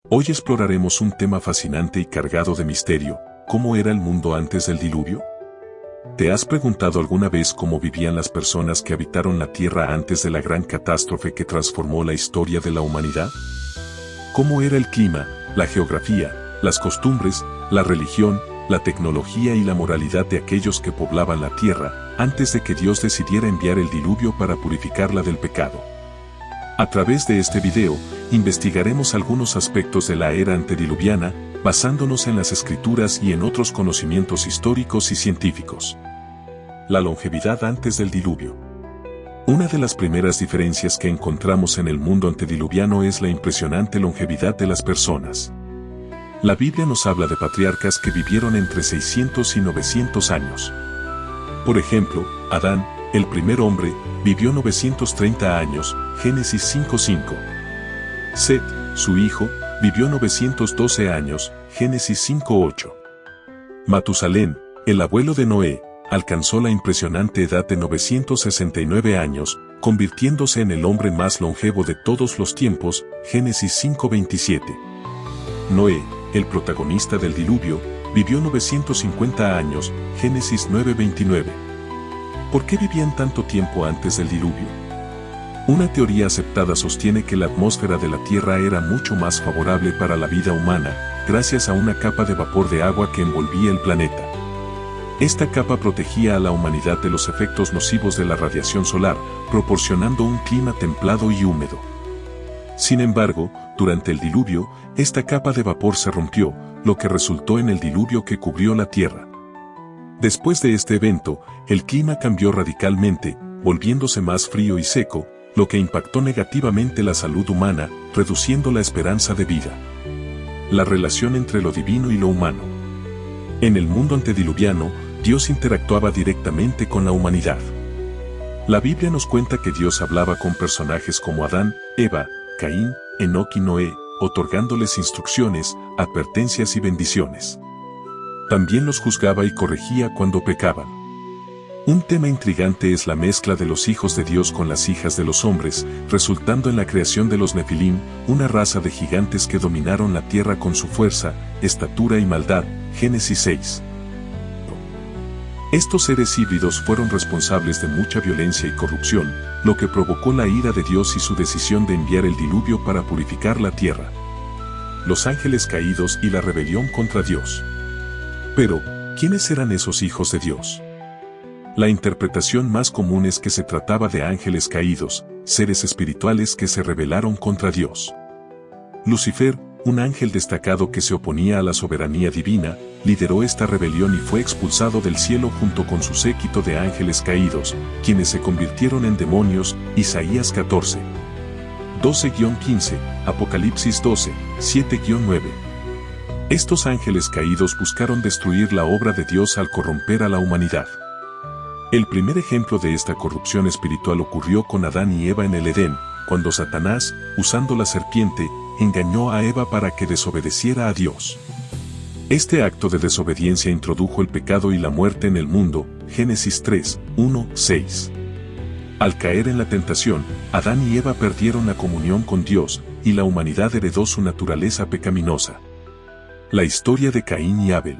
Hoy exploraremos un tema fascinante y cargado de misterio: ¿cómo era el mundo antes del diluvio? ¿Te has preguntado alguna vez cómo vivían las personas que habitaron la Tierra antes de la gran catástrofe que transformó la historia de la humanidad? ¿Cómo era el clima, la geografía, las costumbres, la religión, la tecnología y la moralidad de aquellos que poblaban la Tierra antes de que Dios decidiera enviar el diluvio para purificarla del pecado? A través de este video, investigaremos algunos aspectos de la era antediluviana, basándonos en las escrituras y en otros conocimientos históricos y científicos. La longevidad antes del diluvio. Una de las primeras diferencias que encontramos en el mundo antediluviano es la impresionante longevidad de las personas. La Biblia nos habla de patriarcas que vivieron entre 600 y 900 años. Por ejemplo, Adán, el primer hombre, vivió 930 años, Génesis 5:5. Set, su hijo, vivió 912 años, Génesis 5:8. Matusalén, el abuelo de Noé, alcanzó la impresionante edad de 969 años, convirtiéndose en el hombre más longevo de todos los tiempos, Génesis 5:27. Noé, el protagonista del diluvio, vivió 950 años, Génesis 9:29. ¿Por qué vivían tanto tiempo antes del diluvio? Una teoría aceptada sostiene que la atmósfera de la Tierra era mucho más favorable para la vida humana, gracias a una capa de vapor de agua que envolvía el planeta. Esta capa protegía a la humanidad de los efectos nocivos de la radiación solar, proporcionando un clima templado y húmedo. Sin embargo, durante el diluvio, esta capa de vapor se rompió, lo que resultó en el diluvio que cubrió la Tierra. Después de este evento, el clima cambió radicalmente, volviéndose más frío y seco, lo que impactó negativamente la salud humana, reduciendo la esperanza de vida. La relación entre lo divino y lo humano. En el mundo antediluviano, Dios interactuaba directamente con la humanidad. La Biblia nos cuenta que Dios hablaba con personajes como Adán, Eva, Caín, Enoc y Noé, otorgándoles instrucciones, advertencias y bendiciones. También los juzgaba y corregía cuando pecaban. Un tema intrigante es la mezcla de los hijos de Dios con las hijas de los hombres, resultando en la creación de los Nefilim, una raza de gigantes que dominaron la tierra con su fuerza, estatura y maldad, Génesis 6. Estos seres híbridos fueron responsables de mucha violencia y corrupción, lo que provocó la ira de Dios y su decisión de enviar el diluvio para purificar la tierra. Los ángeles caídos y la rebelión contra Dios. Pero, ¿quiénes eran esos hijos de Dios? La interpretación más común es que se trataba de ángeles caídos, seres espirituales que se rebelaron contra Dios. Lucifer, un ángel destacado que se oponía a la soberanía divina, lideró esta rebelión y fue expulsado del cielo junto con su séquito de ángeles caídos, quienes se convirtieron en demonios, Isaías 14. 12-15, Apocalipsis 12, 7-9. Estos ángeles caídos buscaron destruir la obra de Dios al corromper a la humanidad. El primer ejemplo de esta corrupción espiritual ocurrió con Adán y Eva en el Edén, cuando Satanás, usando la serpiente, engañó a Eva para que desobedeciera a Dios. Este acto de desobediencia introdujo el pecado y la muerte en el mundo, Génesis 3, 1-6. Al caer en la tentación, Adán y Eva perdieron la comunión con Dios, y la humanidad heredó su naturaleza pecaminosa. La historia de Caín y Abel.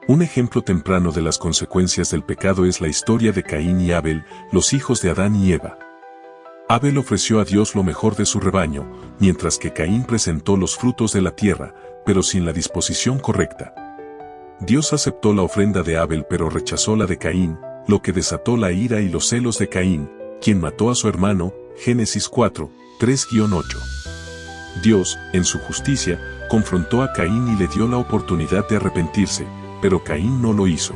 Un ejemplo temprano de las consecuencias del pecado es la historia de Caín y Abel, los hijos de Adán y Eva. Abel ofreció a Dios lo mejor de su rebaño, mientras que Caín presentó los frutos de la tierra, pero sin la disposición correcta. Dios aceptó la ofrenda de Abel pero rechazó la de Caín, lo que desató la ira y los celos de Caín, quien mató a su hermano, Génesis 4, 3-8. Dios, en su justicia, confrontó a Caín y le dio la oportunidad de arrepentirse, pero Caín no lo hizo.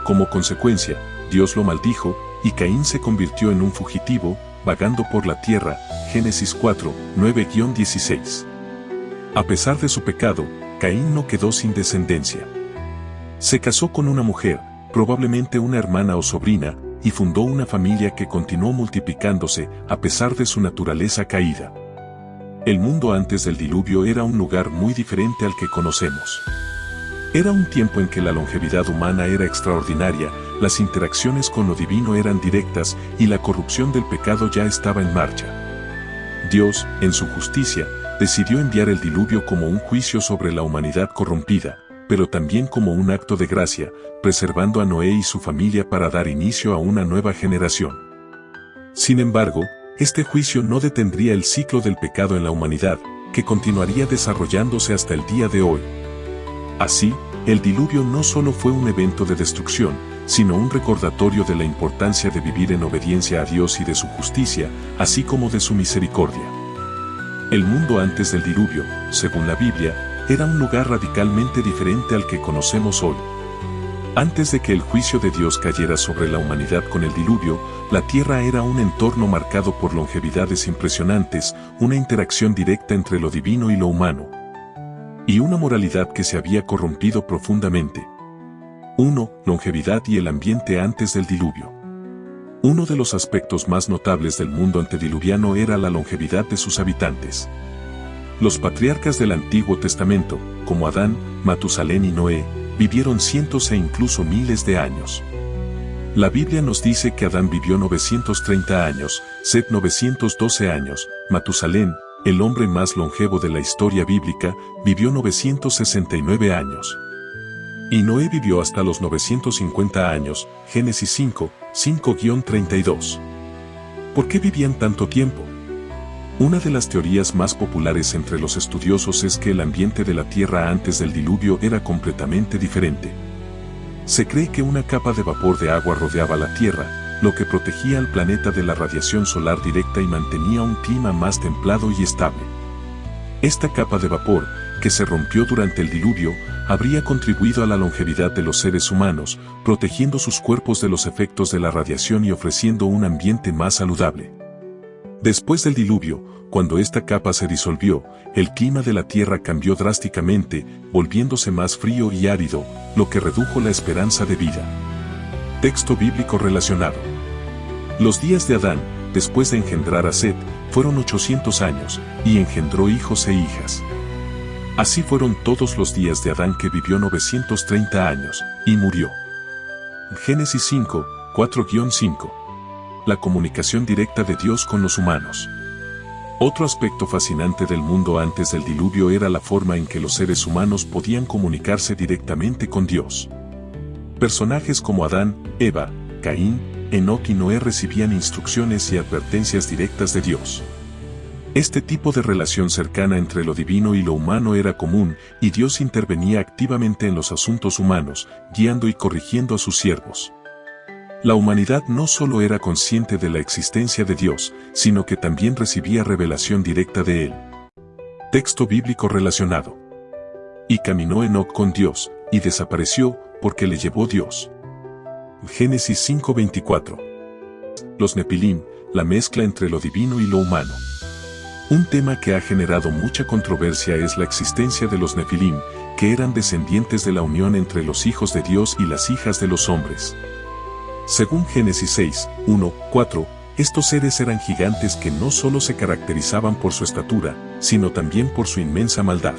Como consecuencia, Dios lo maldijo, y Caín se convirtió en un fugitivo, vagando por la tierra, Génesis 4, 9-16. A pesar de su pecado, Caín no quedó sin descendencia. Se casó con una mujer, probablemente una hermana o sobrina, y fundó una familia que continuó multiplicándose a pesar de su naturaleza caída. El mundo antes del diluvio era un lugar muy diferente al que conocemos. Era un tiempo en que la longevidad humana era extraordinaria, las interacciones con lo divino eran directas y la corrupción del pecado ya estaba en marcha. Dios, en su justicia, decidió enviar el diluvio como un juicio sobre la humanidad corrompida, pero también como un acto de gracia, preservando a Noé y su familia para dar inicio a una nueva generación. Sin embargo, este juicio no detendría el ciclo del pecado en la humanidad, que continuaría desarrollándose hasta el día de hoy. Así, el diluvio no solo fue un evento de destrucción, sino un recordatorio de la importancia de vivir en obediencia a Dios y de su justicia, así como de su misericordia. El mundo antes del diluvio, según la Biblia, era un lugar radicalmente diferente al que conocemos hoy. Antes de que el juicio de Dios cayera sobre la humanidad con el diluvio, la tierra era un entorno marcado por longevidades impresionantes, una interacción directa entre lo divino y lo humano, y una moralidad que se había corrompido profundamente. 1. Longevidad y el ambiente antes del diluvio. Uno de los aspectos más notables del mundo antediluviano era la longevidad de sus habitantes. Los patriarcas del Antiguo Testamento, como Adán, Matusalén y Noé, vivieron cientos e incluso miles de años. La Biblia nos dice que Adán vivió 930 años, Set 912 años, Matusalén, el hombre más longevo de la historia bíblica, vivió 969 años. Y Noé vivió hasta los 950 años, Génesis 5, 5-32. ¿Por qué vivían tanto tiempo? Una de las teorías más populares entre los estudiosos es que el ambiente de la Tierra antes del diluvio era completamente diferente. Se cree que una capa de vapor de agua rodeaba la Tierra, lo que protegía al planeta de la radiación solar directa y mantenía un clima más templado y estable. Esta capa de vapor, que se rompió durante el diluvio, habría contribuido a la longevidad de los seres humanos, protegiendo sus cuerpos de los efectos de la radiación y ofreciendo un ambiente más saludable. Después del diluvio, cuando esta capa se disolvió, el clima de la Tierra cambió drásticamente, volviéndose más frío y árido, lo que redujo la esperanza de vida. Texto bíblico relacionado. Los días de Adán, después de engendrar a Set, fueron 800 años, y engendró hijos e hijas. Así fueron todos los días de Adán, que vivió 930 años, y murió. Génesis 5, 4-5. La comunicación directa de Dios con los humanos. Otro aspecto fascinante del mundo antes del diluvio era la forma en que los seres humanos podían comunicarse directamente con Dios. Personajes como Adán, Eva, Caín, Enoc y Noé recibían instrucciones y advertencias directas de Dios. Este tipo de relación cercana entre lo divino y lo humano era común, y Dios intervenía activamente en los asuntos humanos, guiando y corrigiendo a sus siervos. La humanidad no solo era consciente de la existencia de Dios, sino que también recibía revelación directa de Él. Texto bíblico relacionado. Y caminó Enoc con Dios, y desapareció, porque le llevó Dios. Génesis 5:24. Los Nefilim, la mezcla entre lo divino y lo humano. Un tema que ha generado mucha controversia es la existencia de los Nefilim, que eran descendientes de la unión entre los hijos de Dios y las hijas de los hombres. Según Génesis 6, 1-4, estos seres eran gigantes que no solo se caracterizaban por su estatura, sino también por su inmensa maldad.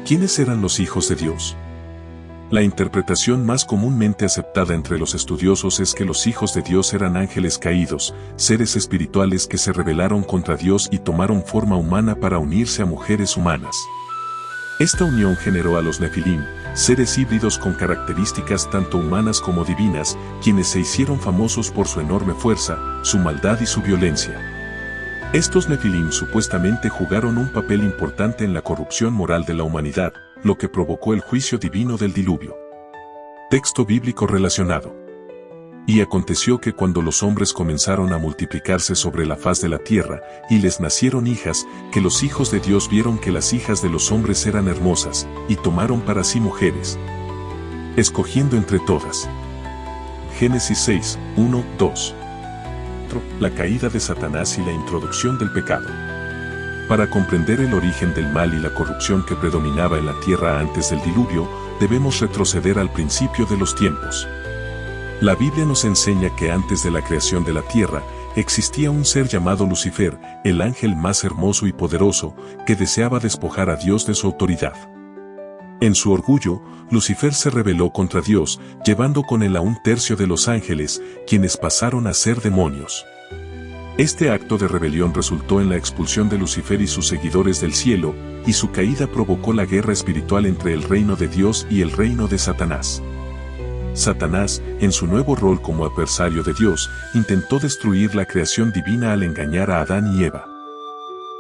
¿Quiénes eran los hijos de Dios? La interpretación más comúnmente aceptada entre los estudiosos es que los hijos de Dios eran ángeles caídos, seres espirituales que se rebelaron contra Dios y tomaron forma humana para unirse a mujeres humanas. Esta unión generó a los Nefilim, seres híbridos con características tanto humanas como divinas, quienes se hicieron famosos por su enorme fuerza, su maldad y su violencia. Estos Nefilim supuestamente jugaron un papel importante en la corrupción moral de la humanidad, lo que provocó el juicio divino del diluvio. Texto bíblico relacionado. Y aconteció que cuando los hombres comenzaron a multiplicarse sobre la faz de la tierra, y les nacieron hijas, que los hijos de Dios vieron que las hijas de los hombres eran hermosas, y tomaron para sí mujeres, escogiendo entre todas. Génesis 6, 1-2. La caída de Satanás y la introducción del pecado. Para comprender el origen del mal y la corrupción que predominaba en la tierra antes del diluvio, debemos retroceder al principio de los tiempos. La Biblia nos enseña que antes de la creación de la tierra, existía un ser llamado Lucifer, el ángel más hermoso y poderoso, que deseaba despojar a Dios de su autoridad. En su orgullo, Lucifer se rebeló contra Dios, llevando con él a un tercio de los ángeles, quienes pasaron a ser demonios. Este acto de rebelión resultó en la expulsión de Lucifer y sus seguidores del cielo, y su caída provocó la guerra espiritual entre el reino de Dios y el reino de Satanás. Satanás, en su nuevo rol como adversario de Dios, intentó destruir la creación divina al engañar a Adán y Eva.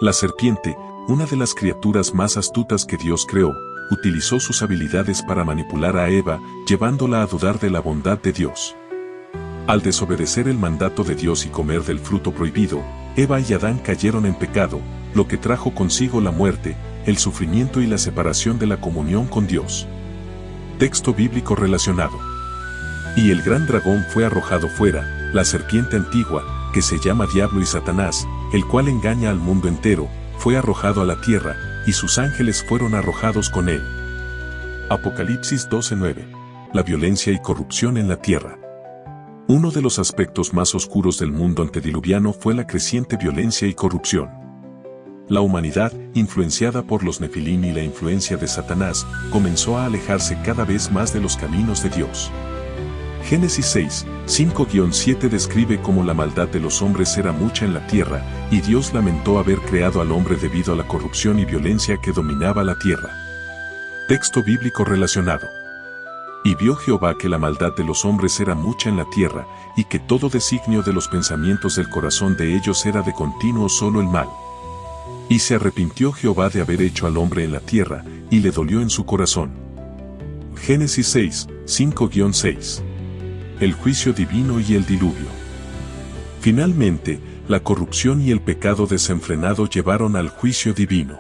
La serpiente, una de las criaturas más astutas que Dios creó, utilizó sus habilidades para manipular a Eva, llevándola a dudar de la bondad de Dios. Al desobedecer el mandato de Dios y comer del fruto prohibido, Eva y Adán cayeron en pecado, lo que trajo consigo la muerte, el sufrimiento y la separación de la comunión con Dios. Texto bíblico relacionado. Y el gran dragón fue arrojado fuera, la serpiente antigua, que se llama Diablo y Satanás, el cual engaña al mundo entero, fue arrojado a la tierra, y sus ángeles fueron arrojados con él. Apocalipsis 12:9. La violencia y corrupción en la tierra. Uno de los aspectos más oscuros del mundo antediluviano fue la creciente violencia y corrupción. La humanidad, influenciada por los Nefilim y la influencia de Satanás, comenzó a alejarse cada vez más de los caminos de Dios. Génesis 6, 5-7 describe cómo la maldad de los hombres era mucha en la tierra, y Dios lamentó haber creado al hombre debido a la corrupción y violencia que dominaba la tierra. Texto bíblico relacionado. Y vio Jehová que la maldad de los hombres era mucha en la tierra, y que todo designio de los pensamientos del corazón de ellos era de continuo solo el mal. Y se arrepintió Jehová de haber hecho al hombre en la tierra, y le dolió en su corazón. Génesis 6, 5-6. El juicio divino y el diluvio. Finalmente, la corrupción y el pecado desenfrenado llevaron al juicio divino.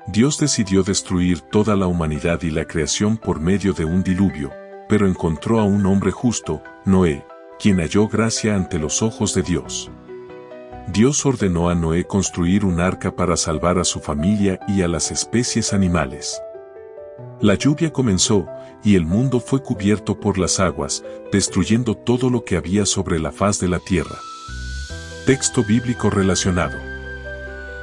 Dios decidió destruir toda la humanidad y la creación por medio de un diluvio, pero encontró a un hombre justo, Noé, quien halló gracia ante los ojos de Dios. Dios ordenó a Noé construir un arca para salvar a su familia y a las especies animales. La lluvia comenzó, y el mundo fue cubierto por las aguas, destruyendo todo lo que había sobre la faz de la tierra. Texto bíblico relacionado.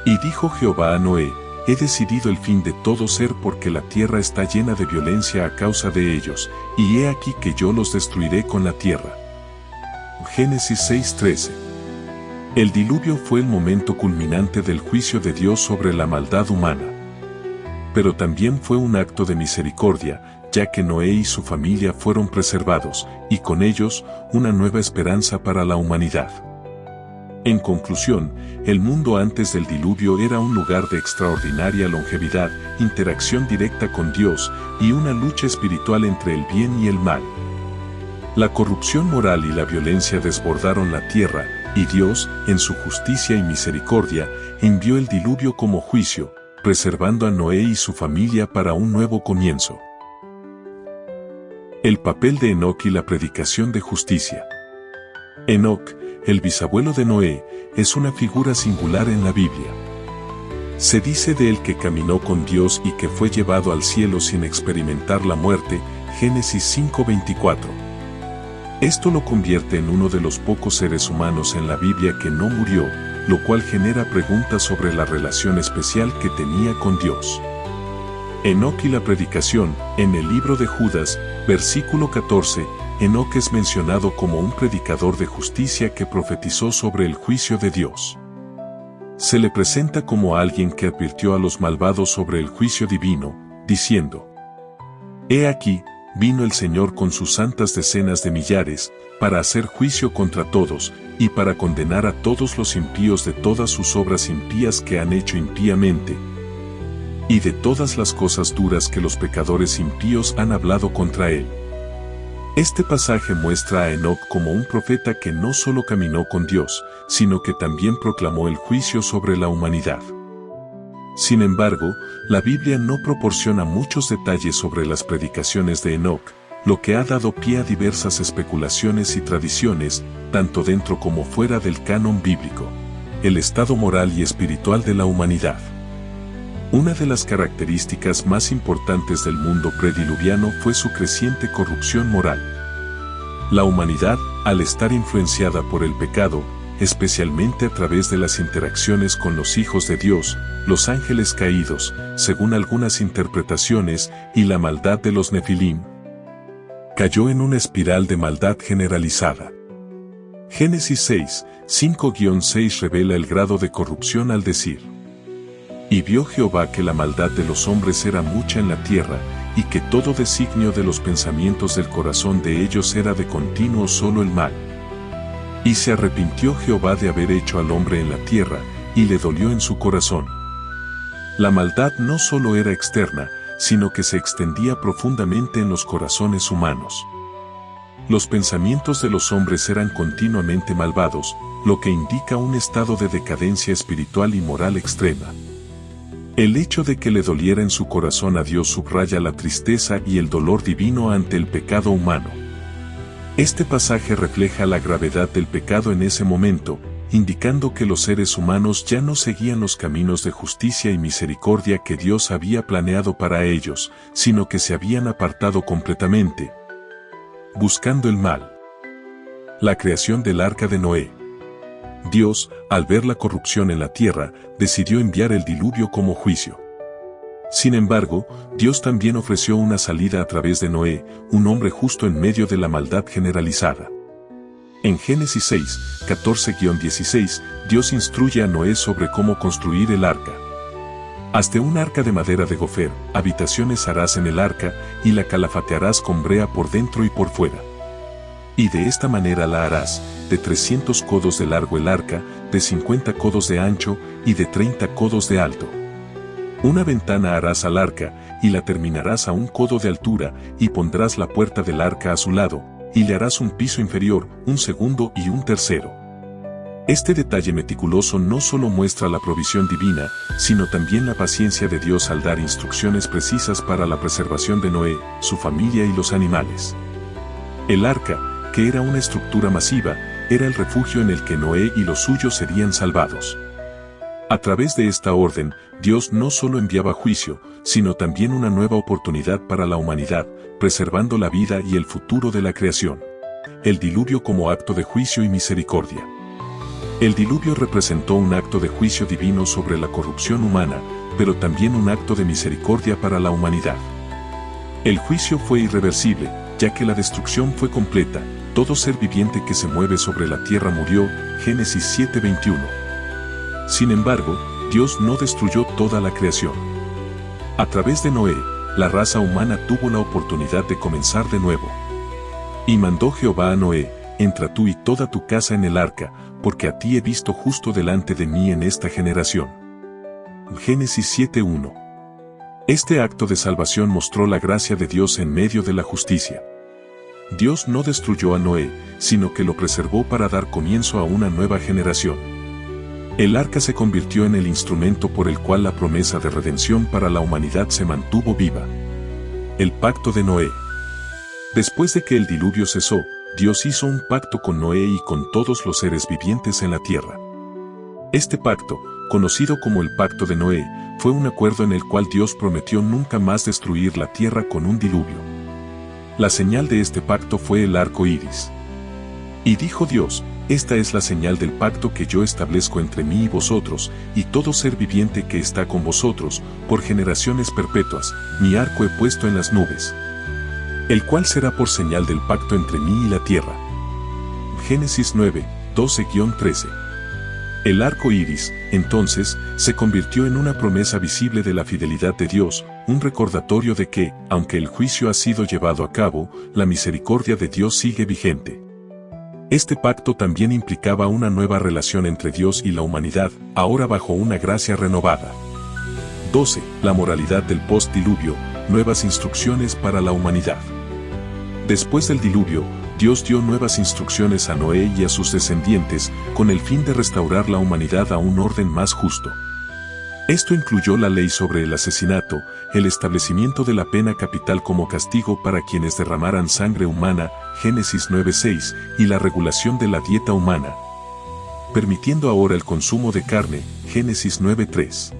Y dijo Jehová a Noé: he decidido el fin de todo ser porque la tierra está llena de violencia a causa de ellos, y he aquí que yo los destruiré con la tierra. Génesis 6:13. El diluvio fue el momento culminante del juicio de Dios sobre la maldad humana. Pero también fue un acto de misericordia, ya que Noé y su familia fueron preservados, y con ellos, una nueva esperanza para la humanidad. En conclusión, el mundo antes del diluvio era un lugar de extraordinaria longevidad, interacción directa con Dios, y una lucha espiritual entre el bien y el mal. La corrupción moral y la violencia desbordaron la tierra, y Dios, en su justicia y misericordia, envió el diluvio como juicio, preservando a Noé y su familia para un nuevo comienzo. El papel de Enoc y la predicación de justicia. Enoc, el bisabuelo de Noé, es una figura singular en la Biblia. Se dice de él que caminó con Dios y que fue llevado al cielo sin experimentar la muerte, Génesis 5:24. Esto lo convierte en uno de los pocos seres humanos en la Biblia que no murió, lo cual genera preguntas sobre la relación especial que tenía con Dios. Enoc y la predicación. En el libro de Judas, versículo 14, Enoc es mencionado como un predicador de justicia que profetizó sobre el juicio de Dios. Se le presenta como alguien que advirtió a los malvados sobre el juicio divino, diciendo: he aquí, vino el Señor con sus santas decenas de millares, para hacer juicio contra todos, y para condenar a todos los impíos de todas sus obras impías que han hecho impíamente, y de todas las cosas duras que los pecadores impíos han hablado contra él. Este pasaje muestra a Enoc como un profeta que no solo caminó con Dios, sino que también proclamó el juicio sobre la humanidad. Sin embargo, la Biblia no proporciona muchos detalles sobre las predicaciones de Enoc, lo que ha dado pie a diversas especulaciones y tradiciones, tanto dentro como fuera del canon bíblico. El estado moral y espiritual de la humanidad. Una de las características más importantes del mundo prediluviano fue su creciente corrupción moral. La humanidad, al estar influenciada por el pecado, especialmente a través de las interacciones con los hijos de Dios, los ángeles caídos, según algunas interpretaciones, y la maldad de los Nefilim, cayó en una espiral de maldad generalizada. Génesis 6, 5-6 revela el grado de corrupción al decir: Y vio Jehová que la maldad de los hombres era mucha en la tierra, y que todo designio de los pensamientos del corazón de ellos era de continuo solo el mal. Y se arrepintió Jehová de haber hecho al hombre en la tierra, y le dolió en su corazón. La maldad no solo era externa, sino que se extendía profundamente en los corazones humanos. Los pensamientos de los hombres eran continuamente malvados, lo que indica un estado de decadencia espiritual y moral extrema. El hecho de que le doliera en su corazón a Dios subraya la tristeza y el dolor divino ante el pecado humano. Este pasaje refleja la gravedad del pecado en ese momento, indicando que los seres humanos ya no seguían los caminos de justicia y misericordia que Dios había planeado para ellos, sino que se habían apartado completamente, buscando el mal. La creación del arca de Noé. Dios, al ver la corrupción en la tierra, decidió enviar el diluvio como juicio. Sin embargo, Dios también ofreció una salida a través de Noé, un hombre justo en medio de la maldad generalizada. En Génesis 6, 14-16, Dios instruye a Noé sobre cómo construir el arca. Hazte un arca de madera de gofer, habitaciones harás en el arca, y la calafatearás con brea por dentro y por fuera. Y de esta manera la harás, de 300 codos de largo el arca, de 50 codos de ancho, y de 30 codos de alto. Una ventana harás al arca, y la terminarás a 1 codo de altura, y pondrás la puerta del arca a su lado, y le harás un piso inferior, un segundo y un tercero. Este detalle meticuloso no solo muestra la provisión divina, sino también la paciencia de Dios al dar instrucciones precisas para la preservación de Noé, su familia y los animales. El arca, que era una estructura masiva, era el refugio en el que Noé y los suyos serían salvados. A través de esta orden, Dios no solo enviaba juicio, sino también una nueva oportunidad para la humanidad, preservando la vida y el futuro de la creación. El diluvio como acto de juicio y misericordia. El diluvio representó un acto de juicio divino sobre la corrupción humana, pero también un acto de misericordia para la humanidad. El juicio fue irreversible, ya que la destrucción fue completa. Todo ser viviente que se mueve sobre la tierra murió, Génesis 7:21. Sin embargo, Dios no destruyó toda la creación. A través de Noé, la raza humana tuvo la oportunidad de comenzar de nuevo. Y mandó Jehová a Noé: entra tú y toda tu casa en el arca, porque a ti he visto justo delante de mí en esta generación. Génesis 7:1. Este acto de salvación mostró la gracia de Dios en medio de la justicia. Dios no destruyó a Noé, sino que lo preservó para dar comienzo a una nueva generación. El arca se convirtió en el instrumento por el cual la promesa de redención para la humanidad se mantuvo viva. El pacto de Noé. Después de que el diluvio cesó, Dios hizo un pacto con Noé y con todos los seres vivientes en la tierra. Este pacto, conocido como el pacto de Noé, fue un acuerdo en el cual Dios prometió nunca más destruir la tierra con un diluvio. La señal de este pacto fue el arco iris. Y dijo Dios: esta es la señal del pacto que yo establezco entre mí y vosotros, y todo ser viviente que está con vosotros, por generaciones perpetuas, mi arco he puesto en las nubes, el cual será por señal del pacto entre mí y la tierra. Génesis 9, 12-13. El arco iris, entonces, se convirtió en una promesa visible de la fidelidad de Dios, un recordatorio de que, aunque el juicio ha sido llevado a cabo, la misericordia de Dios sigue vigente. Este pacto también implicaba una nueva relación entre Dios y la humanidad, ahora bajo una gracia renovada. 12. La moralidad del post-diluvio, nuevas instrucciones para la humanidad. Después del diluvio, Dios dio nuevas instrucciones a Noé y a sus descendientes, con el fin de restaurar la humanidad a un orden más justo. Esto incluyó la ley sobre el asesinato, el establecimiento de la pena capital como castigo para quienes derramaran sangre humana, Génesis 9:6, y la regulación de la dieta humana, permitiendo ahora el consumo de carne, Génesis 9:3.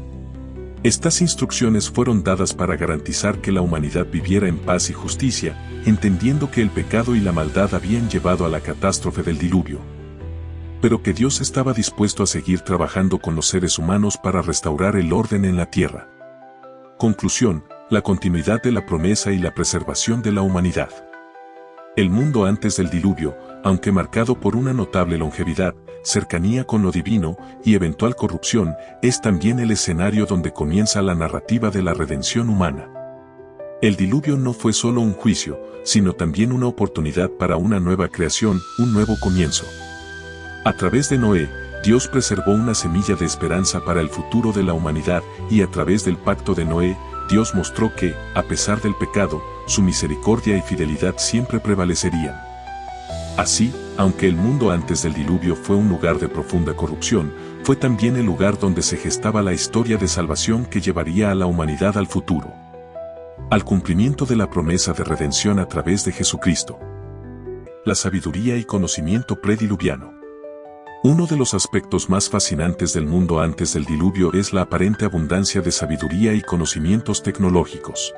Estas instrucciones fueron dadas para garantizar que la humanidad viviera en paz y justicia, entendiendo que el pecado y la maldad habían llevado a la catástrofe del diluvio, pero que Dios estaba dispuesto a seguir trabajando con los seres humanos para restaurar el orden en la tierra. Conclusión: la continuidad de la promesa y la preservación de la humanidad. El mundo antes del diluvio, aunque marcado por una notable longevidad, cercanía con lo divino y eventual corrupción, es también el escenario donde comienza la narrativa de la redención humana. El diluvio no fue solo un juicio, sino también una oportunidad para una nueva creación, un nuevo comienzo. A través de Noé, Dios preservó una semilla de esperanza para el futuro de la humanidad y a través del pacto de Noé, Dios mostró que, a pesar del pecado, su misericordia y fidelidad siempre prevalecerían. Así, aunque el mundo antes del diluvio fue un lugar de profunda corrupción, fue también el lugar donde se gestaba la historia de salvación que llevaría a la humanidad al futuro. Al cumplimiento de la promesa de redención a través de Jesucristo. La sabiduría y conocimiento prediluviano. Uno de los aspectos más fascinantes del mundo antes del diluvio es la aparente abundancia de sabiduría y conocimientos tecnológicos.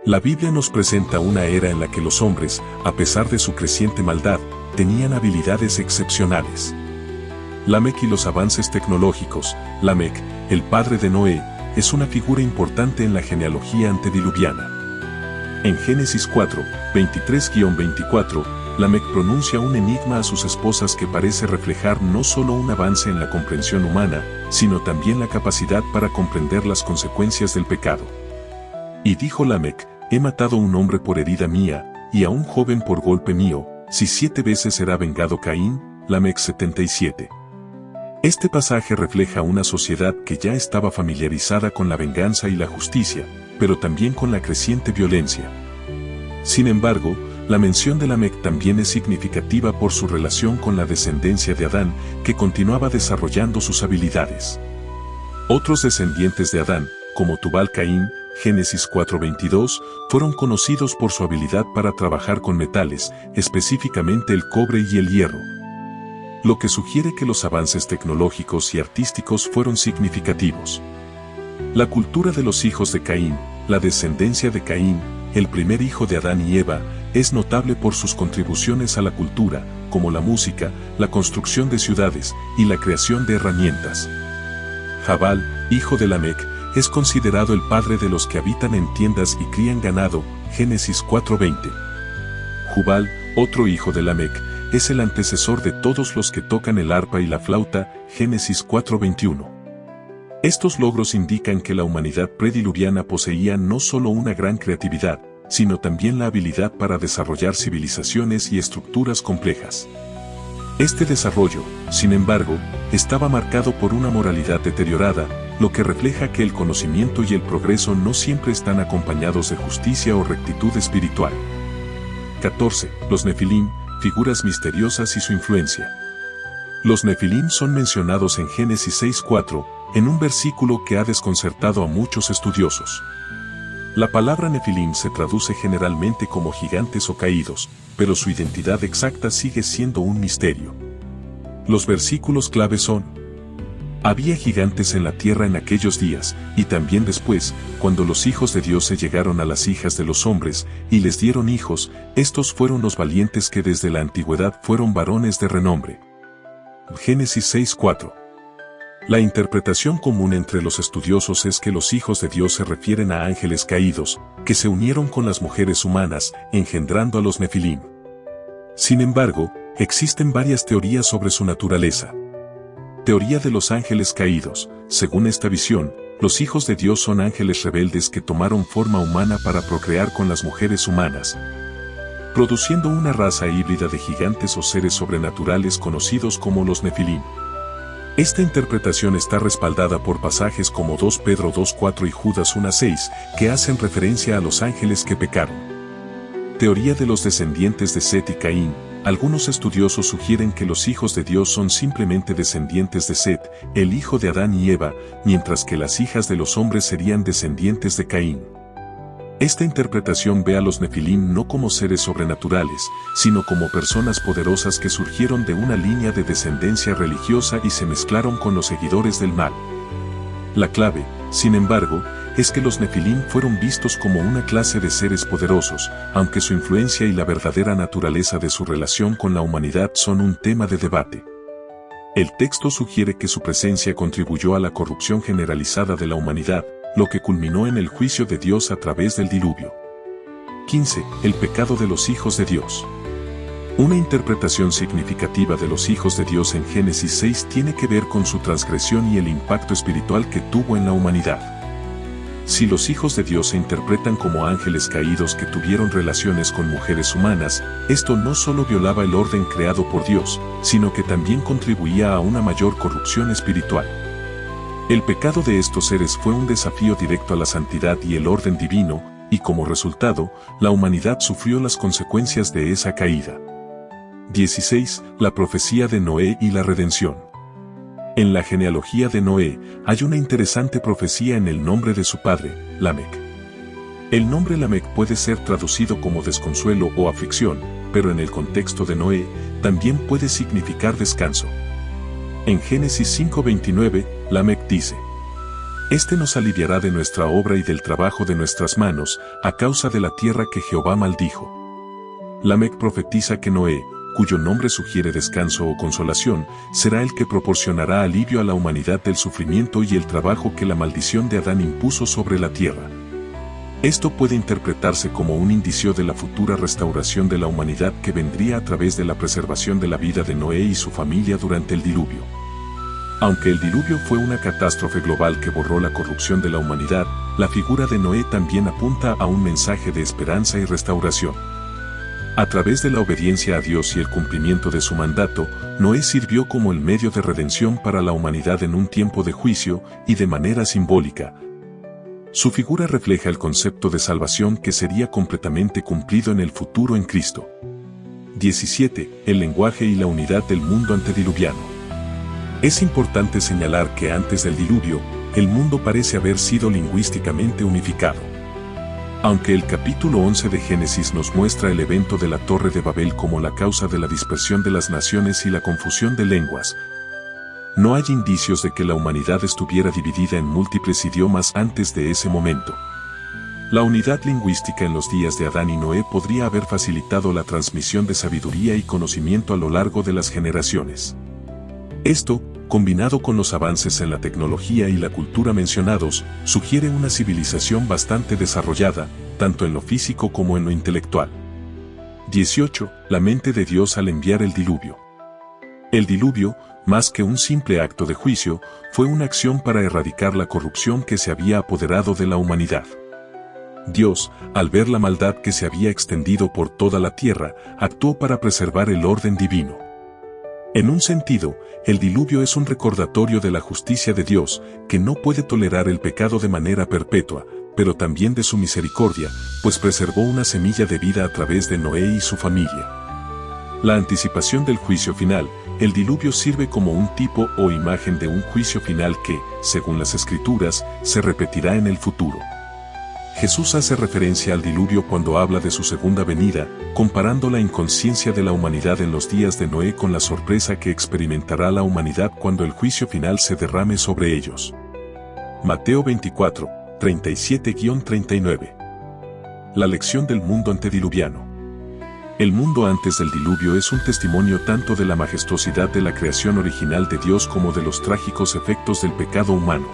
La Biblia nos presenta una era en la que los hombres, a pesar de su creciente maldad, tenían habilidades excepcionales. Lamec y los avances tecnológicos. Lamec, el padre de Noé, es una figura importante en la genealogía antediluviana. En Génesis 4, 23-24, Lamec pronuncia un enigma a sus esposas que parece reflejar no solo un avance en la comprensión humana, sino también la capacidad para comprender las consecuencias del pecado. Y dijo Lamec, he matado a un hombre por herida mía, y a un joven por golpe mío, si 7 veces será vengado Caín. Lamec 77. Este pasaje refleja una sociedad que ya estaba familiarizada con la venganza y la justicia, pero también con la creciente violencia. Sin embargo, la mención de Lamec también es significativa por su relación con la descendencia de Adán, que continuaba desarrollando sus habilidades. Otros descendientes de Adán, como Tubal-Caín, Génesis 4:22, fueron conocidos por su habilidad para trabajar con metales, específicamente el cobre y el hierro. Lo que sugiere que los avances tecnológicos y artísticos fueron significativos. La cultura de los hijos de Caín, la descendencia de Caín, el primer hijo de Adán y Eva, es notable por sus contribuciones a la cultura, como la música, la construcción de ciudades y la creación de herramientas. Jabal, hijo de Lamec, es considerado el padre de los que habitan en tiendas y crían ganado, Génesis 4:20. Jubal, otro hijo de Lamec, es el antecesor de todos los que tocan el arpa y la flauta, Génesis 4:21. Estos logros indican que la humanidad prediluviana poseía no solo una gran creatividad, sino también la habilidad para desarrollar civilizaciones y estructuras complejas. Este desarrollo, sin embargo, estaba marcado por una moralidad deteriorada, lo que refleja que el conocimiento y el progreso no siempre están acompañados de justicia o rectitud espiritual. 14. Los Nefilim, figuras misteriosas y su influencia. Los Nefilim son mencionados en Génesis 6:4, en un versículo que ha desconcertado a muchos estudiosos. La palabra Nefilim se traduce generalmente como gigantes o caídos, pero su identidad exacta sigue siendo un misterio. Los versículos clave son: había gigantes en la tierra en aquellos días, y también después, cuando los hijos de Dios se llegaron a las hijas de los hombres, y les dieron hijos, estos fueron los valientes que desde la antigüedad fueron varones de renombre. Génesis 6:4. La interpretación común entre los estudiosos es que los hijos de Dios se refieren a ángeles caídos, que se unieron con las mujeres humanas, engendrando a los Nefilim. Sin embargo, existen varias teorías sobre su naturaleza. Teoría de los ángeles caídos. Según esta visión, los hijos de Dios son ángeles rebeldes que tomaron forma humana para procrear con las mujeres humanas, produciendo una raza híbrida de gigantes o seres sobrenaturales conocidos como los Nefilim. Esta interpretación está respaldada por pasajes como 2 Pedro 2:4 y Judas 1:6, que hacen referencia a los ángeles que pecaron. Teoría de los descendientes de Set y Caín. Algunos estudiosos sugieren que los hijos de Dios son simplemente descendientes de Set, el hijo de Adán y Eva, mientras que las hijas de los hombres serían descendientes de Caín. Esta interpretación ve a los Nefilim no como seres sobrenaturales, sino como personas poderosas que surgieron de una línea de descendencia religiosa y se mezclaron con los seguidores del mal. La clave, sin embargo, es que los Nefilim fueron vistos como una clase de seres poderosos, aunque su influencia y la verdadera naturaleza de su relación con la humanidad son un tema de debate. El texto sugiere que su presencia contribuyó a la corrupción generalizada de la humanidad, lo que culminó en el juicio de Dios a través del diluvio. 15. El pecado de los hijos de Dios. Una interpretación significativa de los hijos de Dios en Génesis 6 tiene que ver con su transgresión y el impacto espiritual que tuvo en la humanidad. Si los hijos de Dios se interpretan como ángeles caídos que tuvieron relaciones con mujeres humanas, esto no solo violaba el orden creado por Dios, sino que también contribuía a una mayor corrupción espiritual. El pecado de estos seres fue un desafío directo a la santidad y el orden divino, y como resultado, la humanidad sufrió las consecuencias de esa caída. 16. La profecía de Noé y la redención. En la genealogía de Noé, hay una interesante profecía en el nombre de su padre, Lamec. El nombre Lamec puede ser traducido como desconsuelo o aflicción, pero en el contexto de Noé, también puede significar descanso. En Génesis 5:29, Lamec dice: Este nos aliviará de nuestra obra y del trabajo de nuestras manos, a causa de la tierra que Jehová maldijo. Lamec profetiza que Noé, cuyo nombre sugiere descanso o consolación, será el que proporcionará alivio a la humanidad del sufrimiento y el trabajo que la maldición de Adán impuso sobre la tierra. Esto puede interpretarse como un indicio de la futura restauración de la humanidad que vendría a través de la preservación de la vida de Noé y su familia durante el diluvio. Aunque el diluvio fue una catástrofe global que borró la corrupción de la humanidad, la figura de Noé también apunta a un mensaje de esperanza y restauración. A través de la obediencia a Dios y el cumplimiento de su mandato, Noé sirvió como el medio de redención para la humanidad en un tiempo de juicio y de manera simbólica. Su figura refleja el concepto de salvación que sería completamente cumplido en el futuro en Cristo. 17. El lenguaje y la unidad del mundo antediluviano. Es importante señalar que antes del diluvio, el mundo parece haber sido lingüísticamente unificado. Aunque el capítulo 11 de Génesis nos muestra el evento de la Torre de Babel como la causa de la dispersión de las naciones y la confusión de lenguas, no hay indicios de que la humanidad estuviera dividida en múltiples idiomas antes de ese momento. La unidad lingüística en los días de Adán y Noé podría haber facilitado la transmisión de sabiduría y conocimiento a lo largo de las generaciones. Esto, combinado con los avances en la tecnología y la cultura mencionados, sugiere una civilización bastante desarrollada, tanto en lo físico como en lo intelectual. 18. La mente de Dios al enviar el diluvio. El diluvio, más que un simple acto de juicio, fue una acción para erradicar la corrupción que se había apoderado de la humanidad. Dios, al ver la maldad que se había extendido por toda la tierra, actuó para preservar el orden divino. En un sentido, el diluvio es un recordatorio de la justicia de Dios, que no puede tolerar el pecado de manera perpetua, pero también de su misericordia, pues preservó una semilla de vida a través de Noé y su familia. La anticipación del juicio final, el diluvio sirve como un tipo o imagen de un juicio final que, según las Escrituras, se repetirá en el futuro. Jesús hace referencia al diluvio cuando habla de su segunda venida, comparando la inconsciencia de la humanidad en los días de Noé con la sorpresa que experimentará la humanidad cuando el juicio final se derrame sobre ellos. Mateo 24, 37-39. La lección del mundo antediluviano. El mundo antes del diluvio es un testimonio tanto de la majestuosidad de la creación original de Dios como de los trágicos efectos del pecado humano.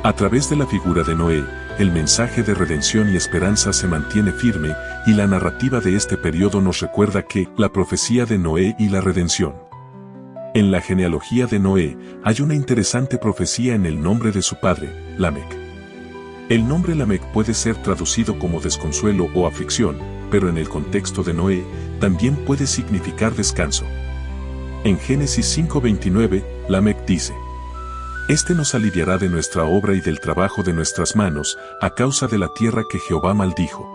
A través de la figura de Noé, el mensaje de redención y esperanza se mantiene firme, y la narrativa de este periodo nos recuerda que la profecía de Noé y la redención. En la genealogía de Noé, hay una interesante profecía en el nombre de su padre, Lamec. El nombre Lamec puede ser traducido como desconsuelo o aflicción, pero en el contexto de Noé, también puede significar descanso. En Génesis 5:29, Lamec dice: Este nos aliviará de nuestra obra y del trabajo de nuestras manos, a causa de la tierra que Jehová maldijo.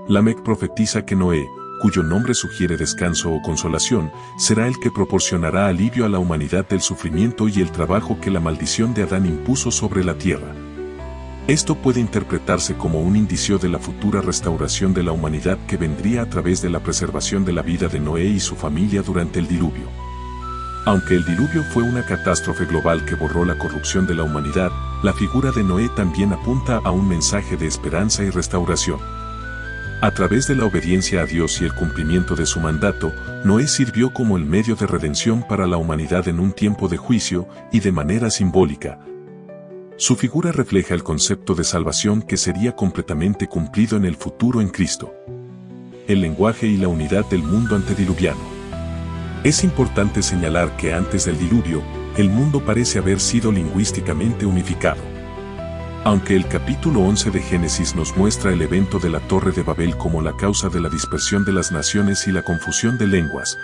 Lamec profetiza que Noé, cuyo nombre sugiere descanso o consolación, será el que proporcionará alivio a la humanidad del sufrimiento y el trabajo que la maldición de Adán impuso sobre la tierra. Esto puede interpretarse como un indicio de la futura restauración de la humanidad que vendría a través de la preservación de la vida de Noé y su familia durante el diluvio. Aunque el diluvio fue una catástrofe global que borró la corrupción de la humanidad, la figura de Noé también apunta a un mensaje de esperanza y restauración. A través de la obediencia a Dios y el cumplimiento de su mandato, Noé sirvió como el medio de redención para la humanidad en un tiempo de juicio y de manera simbólica. Su figura refleja el concepto de salvación que sería completamente cumplido en el futuro en Cristo. El lenguaje y la unidad del mundo antediluviano. Es importante señalar que antes del diluvio, el mundo parece haber sido lingüísticamente unificado. Aunque el capítulo 11 de Génesis nos muestra el evento de la Torre de Babel como la causa de la dispersión de las naciones y la confusión de lenguas,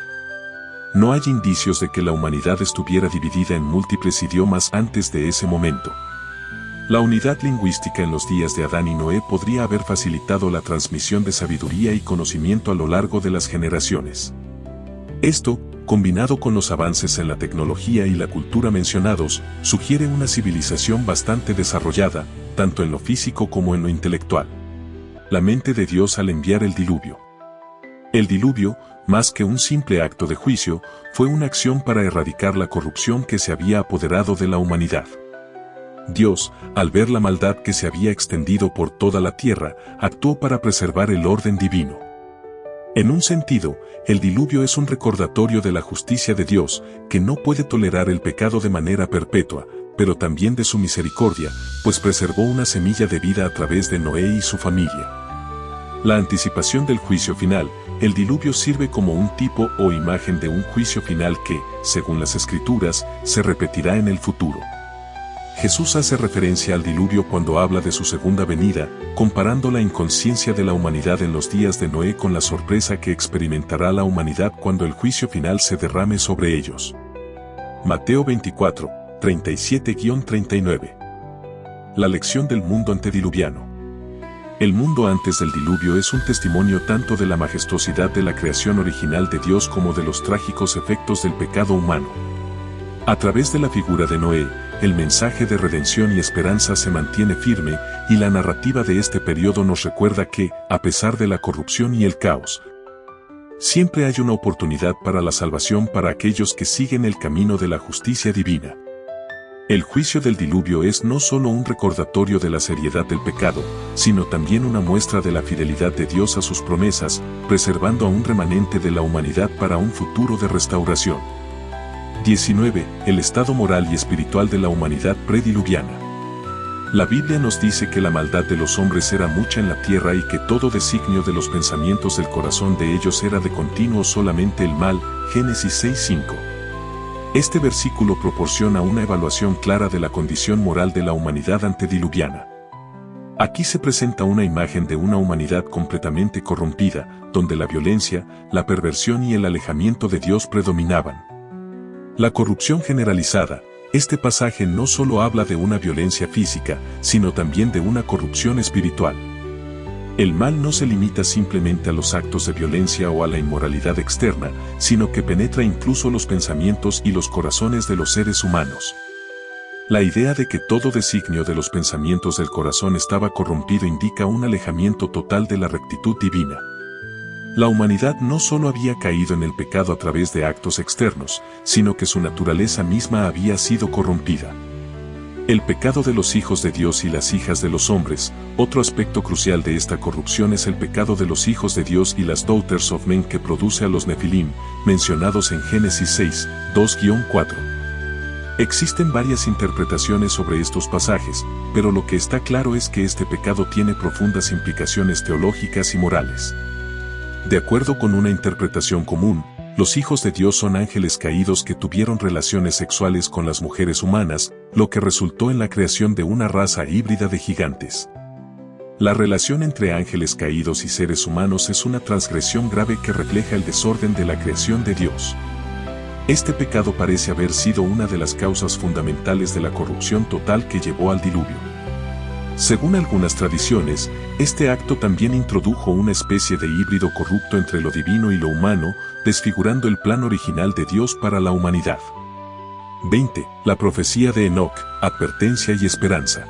no hay indicios de que la humanidad estuviera dividida en múltiples idiomas antes de ese momento. La unidad lingüística en los días de Adán y Noé podría haber facilitado la transmisión de sabiduría y conocimiento a lo largo de las generaciones. Esto, combinado con los avances en la tecnología y la cultura mencionados, sugiere una civilización bastante desarrollada, tanto en lo físico como en lo intelectual. La mente de Dios al enviar el diluvio. El diluvio, más que un simple acto de juicio, fue una acción para erradicar la corrupción que se había apoderado de la humanidad. Dios, al ver la maldad que se había extendido por toda la tierra, actuó para preservar el orden divino. En un sentido, el diluvio es un recordatorio de la justicia de Dios, que no puede tolerar el pecado de manera perpetua, pero también de su misericordia, pues preservó una semilla de vida a través de Noé y su familia. La anticipación del juicio final, el diluvio sirve como un tipo o imagen de un juicio final que, según las Escrituras, se repetirá en el futuro. Jesús hace referencia al diluvio cuando habla de su segunda venida, comparando la inconsciencia de la humanidad en los días de Noé con la sorpresa que experimentará la humanidad cuando el juicio final se derrame sobre ellos. Mateo 24, 37-39. La lección del mundo antediluviano. El mundo antes del diluvio es un testimonio tanto de la majestuosidad de la creación original de Dios como de los trágicos efectos del pecado humano. A través de la figura de Noé, el mensaje de redención y esperanza se mantiene firme, y la narrativa de este periodo nos recuerda que, a pesar de la corrupción y el caos, siempre hay una oportunidad para la salvación para aquellos que siguen el camino de la justicia divina. El juicio del diluvio es no solo un recordatorio de la seriedad del pecado, sino también una muestra de la fidelidad de Dios a sus promesas, preservando a un remanente de la humanidad para un futuro de restauración. 19. El estado moral y espiritual de la humanidad prediluviana. La Biblia nos dice que la maldad de los hombres era mucha en la tierra y que todo designio de los pensamientos del corazón de ellos era de continuo solamente el mal. Génesis 6:5. Este versículo proporciona una evaluación clara de la condición moral de la humanidad antediluviana. Aquí se presenta una imagen de una humanidad completamente corrompida, donde la violencia, la perversión y el alejamiento de Dios predominaban. La corrupción generalizada. Este pasaje no solo habla de una violencia física, sino también de una corrupción espiritual. El mal no se limita simplemente a los actos de violencia o a la inmoralidad externa, sino que penetra incluso los pensamientos y los corazones de los seres humanos. La idea de que todo designio de los pensamientos del corazón estaba corrompido indica un alejamiento total de la rectitud divina. La humanidad no solo había caído en el pecado a través de actos externos, sino que su naturaleza misma había sido corrompida. El pecado de los hijos de Dios y las hijas de los hombres. Otro aspecto crucial de esta corrupción es el pecado de los hijos de Dios y las daughters of men que produce a los Nefilim, mencionados en Génesis 6, 2-4. Existen varias interpretaciones sobre estos pasajes, pero lo que está claro es que este pecado tiene profundas implicaciones teológicas y morales. De acuerdo con una interpretación común, los hijos de Dios son ángeles caídos que tuvieron relaciones sexuales con las mujeres humanas, lo que resultó en la creación de una raza híbrida de gigantes. La relación entre ángeles caídos y seres humanos es una transgresión grave que refleja el desorden de la creación de Dios. Este pecado parece haber sido una de las causas fundamentales de la corrupción total que llevó al diluvio. Según algunas tradiciones, este acto también introdujo una especie de híbrido corrupto entre lo divino y lo humano, desfigurando el plan original de Dios para la humanidad. 20. La profecía de Enoc, advertencia y esperanza.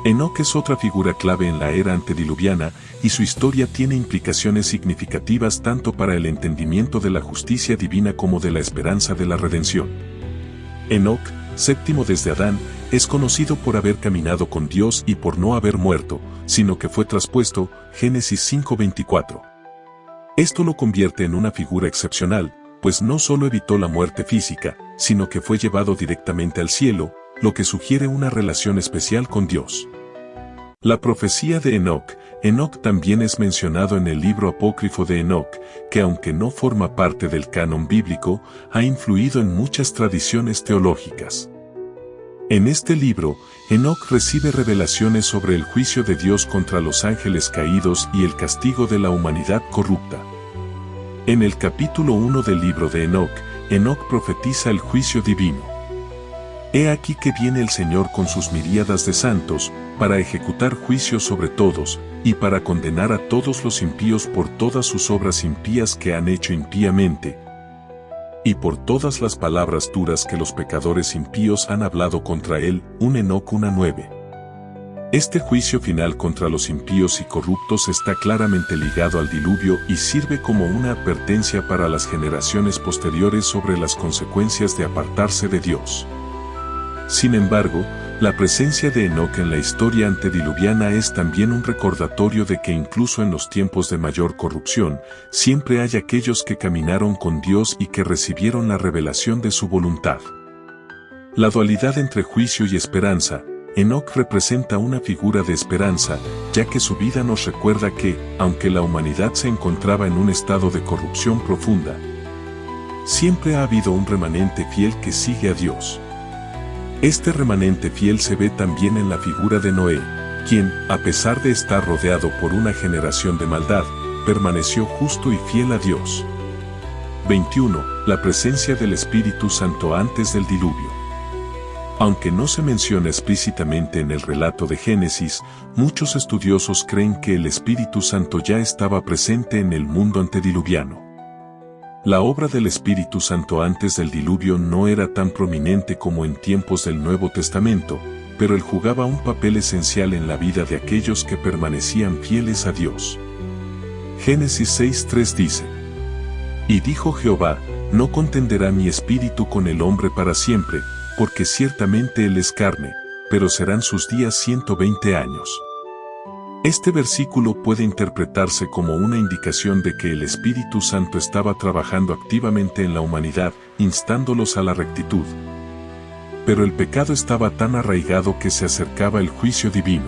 Enoc es otra figura clave en la era antediluviana, y su historia tiene implicaciones significativas tanto para el entendimiento de la justicia divina como de la esperanza de la redención. Enoc, séptimo desde Adán, es conocido por haber caminado con Dios y por no haber muerto, sino que fue traspuesto. Génesis 5:24. Esto lo convierte en una figura excepcional, pues no solo evitó la muerte física, sino que fue llevado directamente al cielo. lo que sugiere una relación especial con Dios. La profecía de Enoc. Enoc también es mencionado en el libro apócrifo de Enoc, que aunque no forma parte del canon bíblico, ha influido en muchas tradiciones teológicas. En este libro, Enoc recibe revelaciones sobre el juicio de Dios contra los ángeles caídos y el castigo de la humanidad corrupta. En el capítulo 1 del libro de Enoc, Enoc profetiza el juicio divino. He aquí que viene el Señor con sus miríadas de santos, para ejecutar juicio sobre todos, y para condenar a todos los impíos por todas sus obras impías que han hecho impíamente, y por todas las palabras duras que los pecadores impíos han hablado contra él. 1 Enoc 1:9. Este juicio final contra los impíos y corruptos está claramente ligado al diluvio y sirve como una advertencia para las generaciones posteriores sobre las consecuencias de apartarse de Dios. Sin embargo, la presencia de Enoc en la historia antediluviana es también un recordatorio de que incluso en los tiempos de mayor corrupción, siempre hay aquellos que caminaron con Dios y que recibieron la revelación de su voluntad. La dualidad entre juicio y esperanza. Enoc representa una figura de esperanza, ya que su vida nos recuerda que, aunque la humanidad se encontraba en un estado de corrupción profunda, siempre ha habido un remanente fiel que sigue a Dios. Este remanente fiel se ve también en la figura de Noé, quien, a pesar de estar rodeado por una generación de maldad, permaneció justo y fiel a Dios. 21. La presencia del Espíritu Santo antes del diluvio. Aunque no se menciona explícitamente en el relato de Génesis, muchos estudiosos creen que el Espíritu Santo ya estaba presente en el mundo antediluviano. La obra del Espíritu Santo antes del diluvio no era tan prominente como en tiempos del Nuevo Testamento, pero él jugaba un papel esencial en la vida de aquellos que permanecían fieles a Dios. Génesis 6:3 dice: Y dijo Jehová, no contenderá mi espíritu con el hombre para siempre, porque ciertamente él es carne, pero serán sus días 120 años. Este versículo puede interpretarse como una indicación de que el Espíritu Santo estaba trabajando activamente en la humanidad, instándolos a la rectitud. Pero el pecado estaba tan arraigado que se acercaba el juicio divino.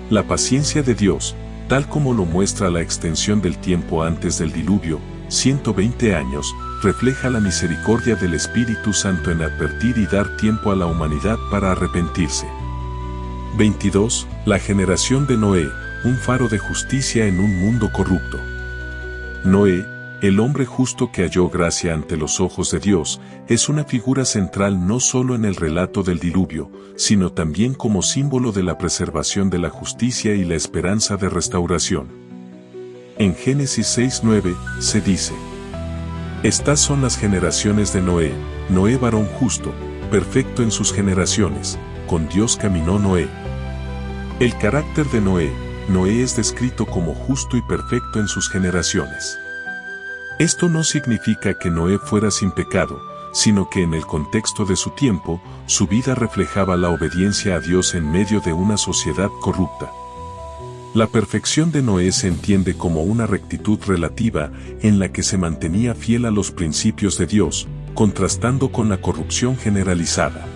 La paciencia de Dios, tal como lo muestra la extensión del tiempo antes del diluvio, 120 años, refleja la misericordia del Espíritu Santo en advertir y dar tiempo a la humanidad para arrepentirse. 22. La generación de Noé, un faro de justicia en un mundo corrupto. Noé, el hombre justo que halló gracia ante los ojos de Dios, es una figura central no solo en el relato del diluvio, sino también como símbolo de la preservación de la justicia y la esperanza de restauración. En Génesis 6:9 se dice: Estas son las generaciones de Noé, Noé varón justo, perfecto en sus generaciones, con Dios caminó Noé. El carácter de Noé, Noé es descrito como justo y perfecto en sus generaciones. Esto no significa que Noé fuera sin pecado, sino que en el contexto de su tiempo, su vida reflejaba la obediencia a Dios en medio de una sociedad corrupta. La perfección de Noé se entiende como una rectitud relativa en la que se mantenía fiel a los principios de Dios, contrastando con la corrupción generalizada.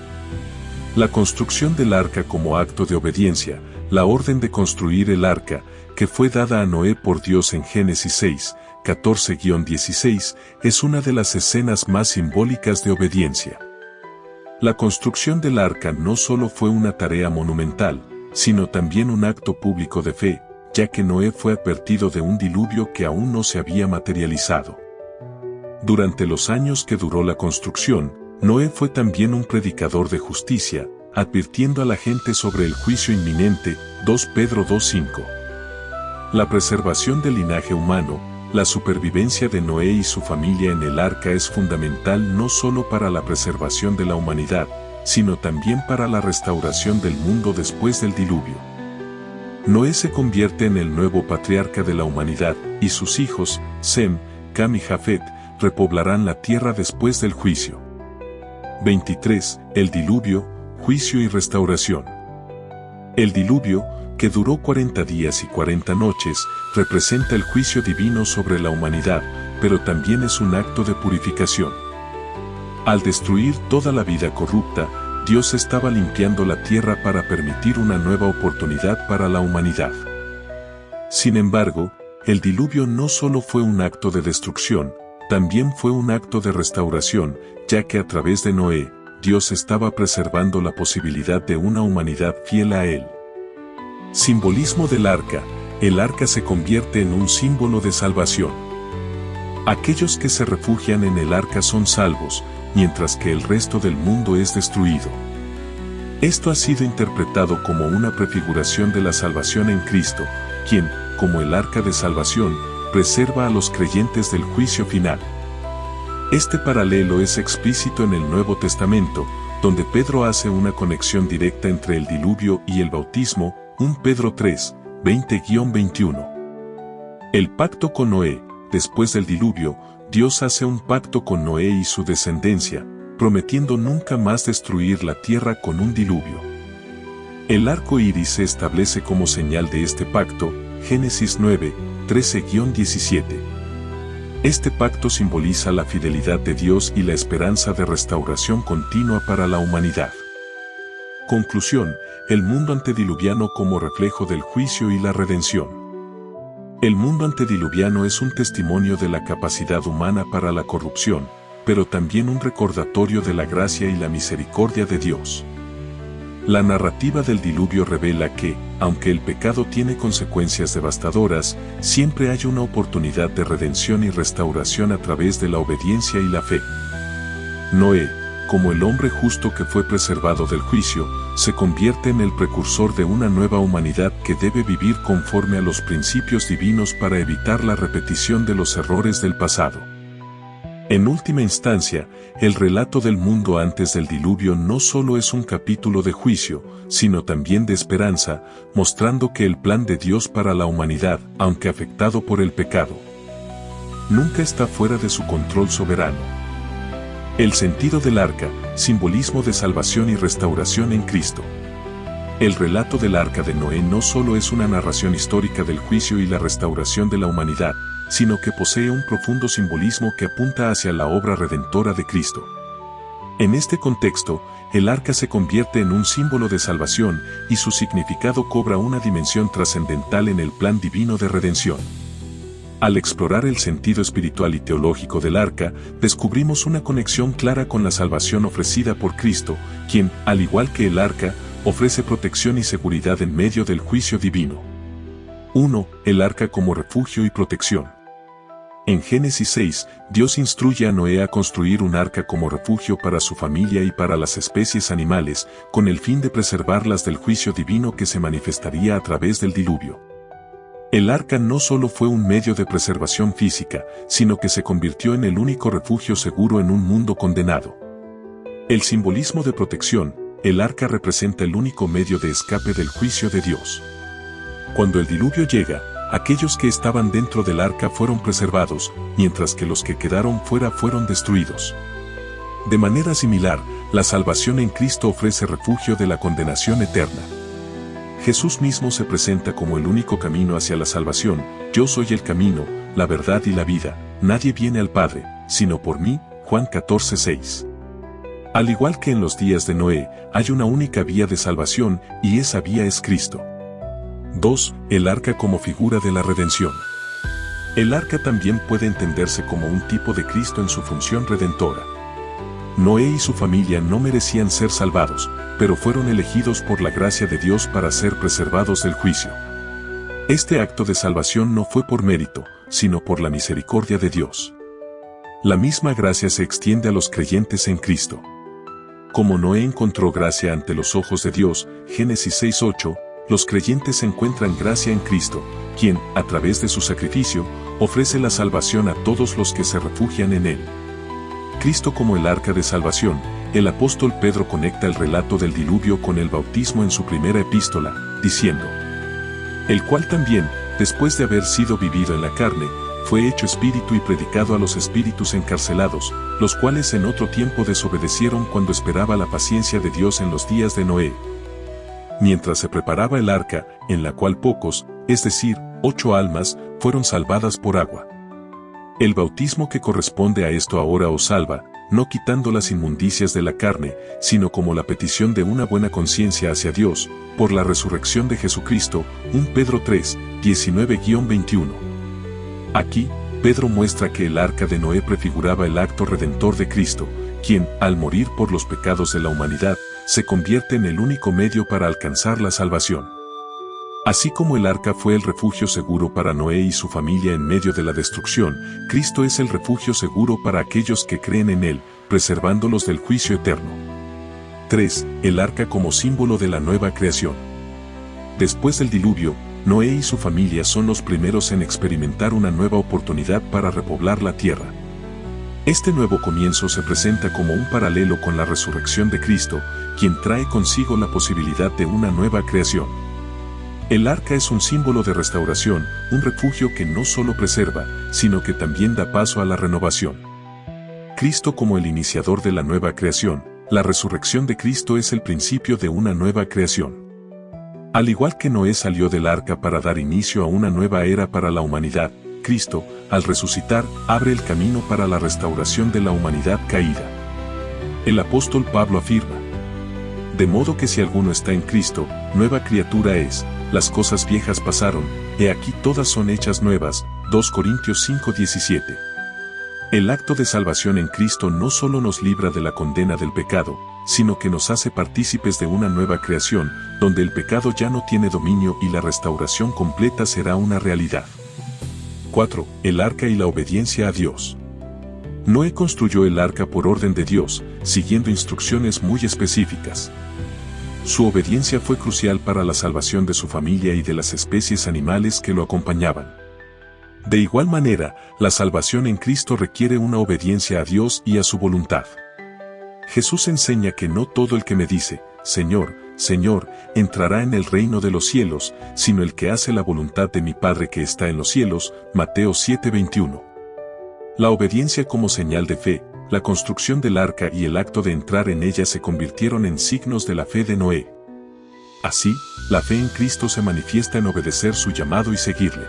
La construcción del arca como acto de obediencia, la orden de construir el arca, que fue dada a Noé por Dios en Génesis 6, 14-16, es una de las escenas más simbólicas de obediencia. La construcción del arca no solo fue una tarea monumental, sino también un acto público de fe, ya que Noé fue advertido de un diluvio que aún no se había materializado. Durante los años que duró la construcción, Noé fue también un predicador de justicia, advirtiendo a la gente sobre el juicio inminente. 2 Pedro 2:5. La preservación del linaje humano, la supervivencia de Noé y su familia en el arca es fundamental no solo para la preservación de la humanidad, sino también para la restauración del mundo después del diluvio. Noé se convierte en el nuevo patriarca de la humanidad, y sus hijos, Sem, Cam y Jafet, repoblarán la tierra después del juicio. 23. El diluvio, juicio y restauración. El diluvio, que duró 40 días y 40 noches, representa el juicio divino sobre la humanidad, pero también es un acto de purificación. Al destruir toda la vida corrupta, Dios estaba limpiando la tierra para permitir una nueva oportunidad para la humanidad. Sin embargo, el diluvio no solo fue un acto de destrucción, también fue un acto de restauración, ya que a través de Noé, Dios estaba preservando la posibilidad de una humanidad fiel a Él. Simbolismo del arca. El arca se convierte en un símbolo de salvación. Aquellos que se refugian en el arca son salvos, mientras que el resto del mundo es destruido. Esto ha sido interpretado como una prefiguración de la salvación en Cristo, quien, como el arca de salvación, preserva a los creyentes del juicio final. Este paralelo es explícito en el Nuevo Testamento, donde Pedro hace una conexión directa entre el diluvio y el bautismo, 1 Pedro 3, 20-21. El pacto con Noé. Después del diluvio, Dios hace un pacto con Noé y su descendencia, prometiendo nunca más destruir la tierra con un diluvio. El arco iris se establece como señal de este pacto, Génesis 9, 13-17. Este pacto simboliza la fidelidad de Dios y la esperanza de restauración continua para la humanidad. Conclusión: el mundo antediluviano como reflejo del juicio y la redención. El mundo antediluviano es un testimonio de la capacidad humana para la corrupción, pero también un recordatorio de la gracia y la misericordia de Dios. La narrativa del diluvio revela que, aunque el pecado tiene consecuencias devastadoras, siempre hay una oportunidad de redención y restauración a través de la obediencia y la fe. Noé, como el hombre justo que fue preservado del juicio, se convierte en el precursor de una nueva humanidad que debe vivir conforme a los principios divinos para evitar la repetición de los errores del pasado. En última instancia, el relato del mundo antes del diluvio no solo es un capítulo de juicio, sino también de esperanza, mostrando que el plan de Dios para la humanidad, aunque afectado por el pecado, nunca está fuera de su control soberano. El sentido del arca, simbolismo de salvación y restauración en Cristo. El relato del arca de Noé no solo es una narración histórica del juicio y la restauración de la humanidad, sino que posee un profundo simbolismo que apunta hacia la obra redentora de Cristo. En este contexto, el arca se convierte en un símbolo de salvación y su significado cobra una dimensión trascendental en el plan divino de redención. Al explorar el sentido espiritual y teológico del arca, descubrimos una conexión clara con la salvación ofrecida por Cristo, quien, al igual que el arca, ofrece protección y seguridad en medio del juicio divino. 1. El arca como refugio y protección. En Génesis 6, Dios instruye a Noé a construir un arca como refugio para su familia y para las especies animales, con el fin de preservarlas del juicio divino que se manifestaría a través del diluvio. El arca no solo fue un medio de preservación física, sino que se convirtió en el único refugio seguro en un mundo condenado. El simbolismo de protección. El arca representa el único medio de escape del juicio de Dios. Cuando el diluvio llega, aquellos que estaban dentro del arca fueron preservados, mientras que los que quedaron fuera fueron destruidos. De manera similar, la salvación en Cristo ofrece refugio de la condenación eterna. Jesús mismo se presenta como el único camino hacia la salvación: yo soy el camino, la verdad y la vida, nadie viene al Padre, sino por mí. Juan 14:6. Al igual que en los días de Noé, hay una única vía de salvación, y esa vía es Cristo. 2. El arca como figura de la redención. El arca también puede entenderse como un tipo de Cristo en su función redentora. Noé y su familia no merecían ser salvados, pero fueron elegidos por la gracia de Dios para ser preservados del juicio. Este acto de salvación no fue por mérito, sino por la misericordia de Dios. La misma gracia se extiende a los creyentes en Cristo. Como Noé encontró gracia ante los ojos de Dios, Génesis 6:8, los creyentes encuentran gracia en Cristo, quien, a través de su sacrificio, ofrece la salvación a todos los que se refugian en Él. Cristo como el arca de salvación. El apóstol Pedro conecta el relato del diluvio con el bautismo en su primera epístola, diciendo: el cual también, después de haber sido vivido en la carne, fue hecho espíritu y predicado a los espíritus encarcelados, los cuales en otro tiempo desobedecieron cuando esperaba la paciencia de Dios en los días de Noé, mientras se preparaba el arca, en la cual pocos, es decir, 8 almas, fueron salvadas por agua. El bautismo que corresponde a esto ahora os salva, no quitando las inmundicias de la carne, sino como la petición de una buena conciencia hacia Dios, por la resurrección de Jesucristo. 1 Pedro 3, 19-21. Aquí, Pedro muestra que el arca de Noé prefiguraba el acto redentor de Cristo, quien, al morir por los pecados de la humanidad, se convierte en el único medio para alcanzar la salvación. Así como el arca fue el refugio seguro para Noé y su familia en medio de la destrucción, Cristo es el refugio seguro para aquellos que creen en Él, preservándolos del juicio eterno. 3. El arca como símbolo de la nueva creación. Después del diluvio, Noé y su familia son los primeros en experimentar una nueva oportunidad para repoblar la tierra. Este nuevo comienzo se presenta como un paralelo con la resurrección de Cristo, quien trae consigo la posibilidad de una nueva creación. El arca es un símbolo de restauración, un refugio que no solo preserva, sino que también da paso a la renovación. Cristo como el iniciador de la nueva creación, la resurrección de Cristo es el principio de una nueva creación. Al igual que Noé salió del arca para dar inicio a una nueva era para la humanidad, Cristo, al resucitar, abre el camino para la restauración de la humanidad caída. El apóstol Pablo afirma: de modo que si alguno está en Cristo, nueva criatura es, las cosas viejas pasaron, he aquí todas son hechas nuevas. 2 Corintios 5:17. El acto de salvación en Cristo no solo nos libra de la condena del pecado, sino que nos hace partícipes de una nueva creación, donde el pecado ya no tiene dominio y la restauración completa será una realidad. 4. El arca y la obediencia a Dios. Noé construyó el arca por orden de Dios, siguiendo instrucciones muy específicas. Su obediencia fue crucial para la salvación de su familia y de las especies animales que lo acompañaban. De igual manera, la salvación en Cristo requiere una obediencia a Dios y a su voluntad. Jesús enseña que no todo el que me dice, Señor, Señor, entrará en el reino de los cielos, sino el que hace la voluntad de mi Padre que está en los cielos. Mateo 7:21. La obediencia como señal de fe, la construcción del arca y el acto de entrar en ella se convirtieron en signos de la fe de Noé. Así, la fe en Cristo se manifiesta en obedecer su llamado y seguirle.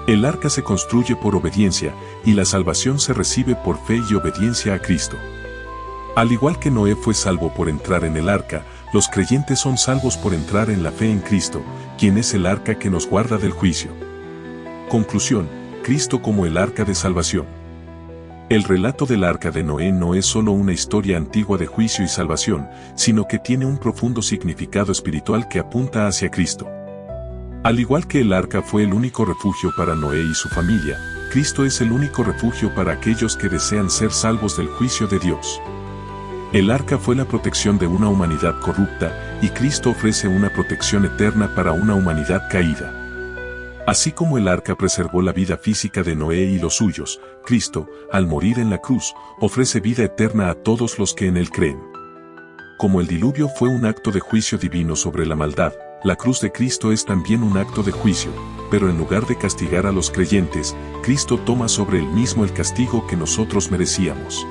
El arca se construye por obediencia, y la salvación se recibe por fe y obediencia a Cristo. Al igual que Noé fue salvo por entrar en el arca, los creyentes son salvos por entrar en la fe en Cristo, quien es el arca que nos guarda del juicio. Conclusión: Cristo como el arca de salvación. El relato del arca de Noé no es solo una historia antigua de juicio y salvación, sino que tiene un profundo significado espiritual que apunta hacia Cristo. Al igual que el arca fue el único refugio para Noé y su familia, Cristo es el único refugio para aquellos que desean ser salvos del juicio de Dios. El arca fue la protección de una humanidad corrupta, y Cristo ofrece una protección eterna para una humanidad caída. Así como el arca preservó la vida física de Noé y los suyos, Cristo, al morir en la cruz, ofrece vida eterna a todos los que en Él creen. Como el diluvio fue un acto de juicio divino sobre la maldad, la cruz de Cristo es también un acto de juicio, pero en lugar de castigar a los creyentes, Cristo toma sobre Él mismo el castigo que nosotros merecíamos.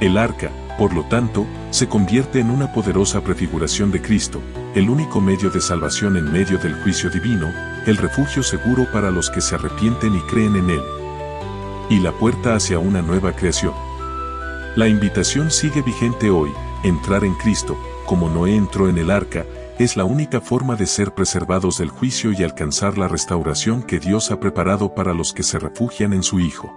El arca, por lo tanto, se convierte en una poderosa prefiguración de Cristo, el único medio de salvación en medio del juicio divino, el refugio seguro para los que se arrepienten y creen en Él. Y la puerta hacia una nueva creación. La invitación sigue vigente hoy: entrar en Cristo, como Noé entró en el arca, es la única forma de ser preservados del juicio y alcanzar la restauración que Dios ha preparado para los que se refugian en su Hijo.